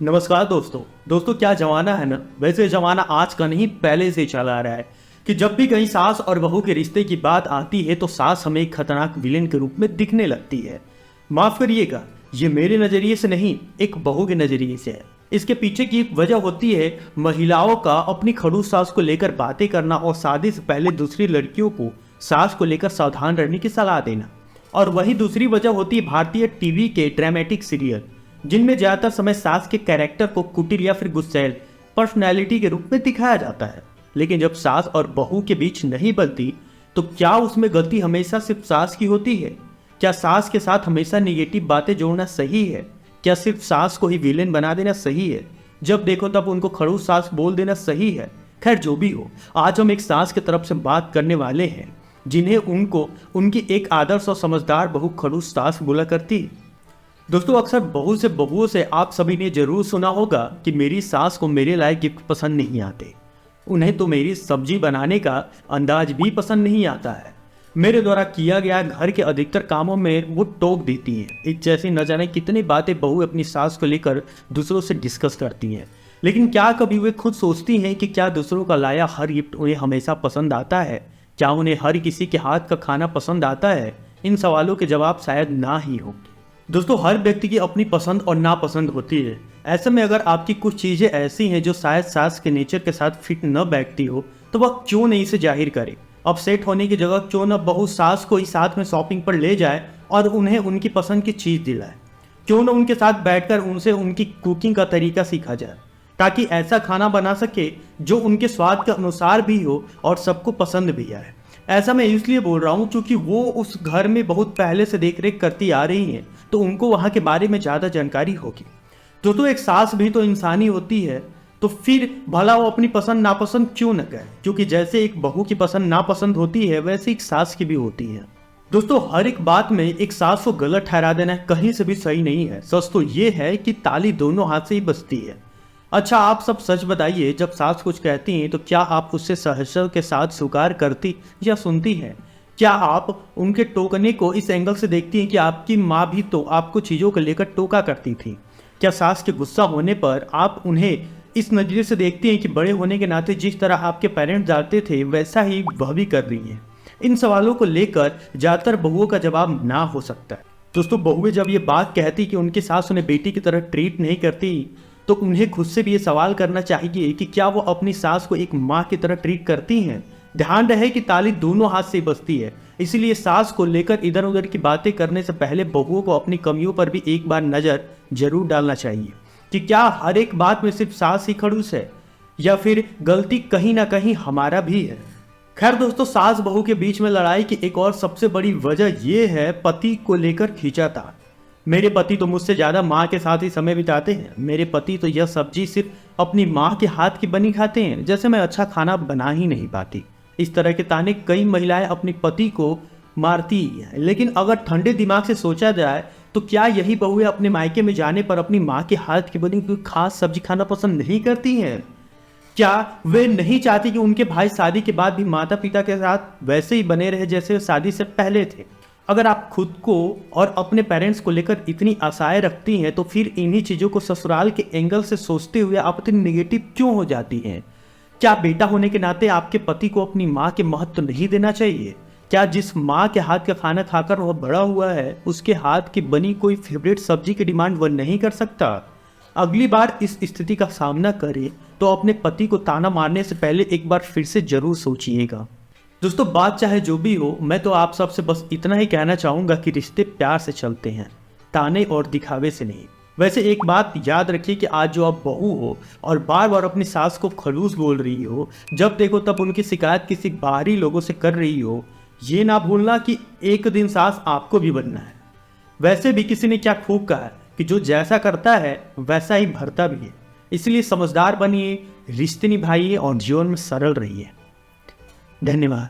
नमस्कार दोस्तों क्या जमाना है ना। वैसे जमाना आज का नहीं, पहले से चला आ रहा है कि जब भी कहीं सास और बहू के रिश्ते की बात आती है तो सास हमें एक खतरनाक विलेन के रूप में दिखने लगती है। माफ करिएगा, ये मेरे नजरिए से नहीं, एक बहू के नजरिए से है। इसके पीछे की एक वजह होती है महिलाओं का अपनी खड़ूस सास को लेकर बातें करना और शादी से पहले दूसरी लड़कियों को सास को लेकर सावधान रहने की सलाह देना। और वही दूसरी वजह होती है भारतीय टीवी के ड्रामेटिक सीरियल, जिनमें ज्यादातर समय सास के कैरेक्टर को कुटिल या फिर गुस्सैल पर्सनैलिटी के रूप में दिखाया जाता है। लेकिन जब सास और बहू के बीच नहीं बनती तो क्या उसमें गलती हमेशा सिर्फ सास की होती है? क्या सास के साथ हमेशा निगेटिव बातें जोड़ना सही है? क्या सिर्फ सास को ही विलेन बना देना सही है? जब देखो तब उनको खड़ूस सास बोल देना सही है? खैर जो भी हो, आज हम एक सास की तरफ से बात करने वाले हैं जिन्हें उनको उनकी एक आदर्श और समझदार बहू खड़ूस सास बोला करती है। दोस्तों अक्सर बहू से बहुओं से आप सभी ने जरूर सुना होगा कि मेरी सास को मेरे लायक गिफ्ट पसंद नहीं आते, उन्हें तो मेरी सब्जी बनाने का अंदाज भी पसंद नहीं आता है, मेरे द्वारा किया गया घर के अधिकतर कामों में वो टोक देती हैं। एक जैसी न जाने कितनी बातें बहू अपनी सास को लेकर दूसरों से डिस्कस करती हैं। लेकिन क्या कभी वे खुद सोचती हैं कि क्या दूसरों का लाया हर गिफ्ट उन्हें हमेशा पसंद आता है? क्या उन्हें हर किसी के हाथ का खाना पसंद आता है? इन सवालों के जवाब शायद ना ही हो। दोस्तों हर व्यक्ति की अपनी पसंद और नापसंद होती है। ऐसे में अगर आपकी कुछ चीज़ें ऐसी हैं जो शायद सास के नेचर के साथ फिट न बैठती हो तो वह क्यों नहीं इसे जाहिर करे। अपसेट होने की जगह क्यों न बहू सास को ही साथ में शॉपिंग पर ले जाए और उन्हें उनकी पसंद की चीज़ दिलाए। क्यों न उनके साथ बैठकर उनसे उनकी कुकिंग का तरीका सीखा जाए ताकि ऐसा खाना बना सके जो उनके स्वाद के अनुसार भी हो और सबको पसंद भी आए। ऐसा मैं इसलिए बोल रहा हूँ क्योंकि वो उस घर में बहुत पहले से देख रेख करती आ रही हैं, तो उनको वहाँ के बारे में ज़्यादा जानकारी होगी। तो एक सास भी तो इंसानी होती है, तो फिर भला वो अपनी पसंद नापसंद क्यों न कहे? क्योंकि जैसे एक बहू की पसंद नापसंद होती है वैसे एक सास की भी होती है। दोस्तों हर एक बात में एक सास को गलत ठहरा देना कहीं से भी सही नहीं है। सच तो ये है कि ताली दोनों हाथ से ही बजती है। अच्छा आप सब सच बताइए, जब सास कुछ कहती हैं तो क्या आप उससे सहर्ष के साथ स्वीकार करती या सुनती हैं? क्या आप उनके टोकने को इस एंगल से देखती हैं कि आपकी माँ भी तो आपको चीज़ों को लेकर टोका करती थी? क्या सास के गुस्सा होने पर आप उन्हें इस नज़रिए से देखती हैं कि बड़े होने के नाते जिस तरह आपके पेरेंट्स डालते थे वैसा ही वह भी कर रही हैं? इन सवालों को लेकर ज़्यादातर बहुओं का जवाब ना हो सकता है। दोस्तों बहुएं जब ये बात कहती कि उनकी सास उन्हें बेटी की तरह ट्रीट नहीं करती तो उन्हें खुद से भी ये सवाल करना चाहिए कि क्या वो अपनी सास को एक माँ की तरह ट्रीट करती हैं। ध्यान रहे कि ताली दोनों हाथ से बजती है, इसीलिए सास को लेकर इधर उधर की बातें करने से पहले बहुओं को अपनी कमियों पर भी एक बार नज़र जरूर डालना चाहिए कि क्या हर एक बात में सिर्फ सास ही खड़ूस है या फिर गलती कहीं ना कहीं हमारा भी है। खैर दोस्तों सास बहू के बीच में लड़ाई की एक और सबसे बड़ी वजह यह है पति को लेकर खींचातान। मेरे पति तो मुझसे ज़्यादा माँ के साथ ही समय बिताते हैं। मेरे पति तो यह सब्जी सिर्फ अपनी माँ के हाथ की बनी खाते हैं, जैसे मैं अच्छा खाना बना ही नहीं पाती। इस तरह के ताने कई महिलाएं अपने पति को मारती हैं। लेकिन अगर ठंडे दिमाग से सोचा जाए तो क्या यही बहुएं अपने मायके में जाने पर अपनी माँ के हाथ की बनी कोई खास सब्जी खाना पसंद नहीं करती हैं? क्या वे नहीं चाहती कि उनके भाई शादी के बाद भी माता पिता के साथ वैसे ही बने रहे जैसे शादी से पहले थे? अगर आप खुद को और अपने पेरेंट्स को लेकर इतनी आशाएं रखती हैं तो फिर इन्हीं चीज़ों को ससुराल के एंगल से सोचते हुए आप इतनी निगेटिव क्यों हो जाती हैं? क्या बेटा होने के नाते आपके पति को अपनी माँ के महत्व नहीं देना चाहिए? क्या जिस माँ के हाथ का खाना खाकर वह बड़ा हुआ है उसके हाथ की बनी कोई फेवरेट सब्जी की डिमांड वह नहीं कर सकता? अगली बार इस स्थिति का सामना करे तो अपने पति को ताना मारने से पहले एक बार फिर से जरूर सोचिएगा। दोस्तों बात चाहे जो भी हो, मैं तो आप सबसे बस इतना ही कहना चाहूँगा कि रिश्ते प्यार से चलते हैं, ताने और दिखावे से नहीं। वैसे एक बात याद रखिए कि आज जो आप बहू हो और बार बार अपनी सास को खड़ूस बोल रही हो, जब देखो तब उनकी शिकायत किसी बाहरी लोगों से कर रही हो, ये ना भूलना कि एक दिन सास आपको भी बनना है। वैसे भी किसी ने क्या खूब कहा है कि जो जैसा करता है वैसा ही भरता भी है। इसलिए समझदार बनिए, रिश्ते निभाइए और जीवन में सरल रहिए। धन्यवाद।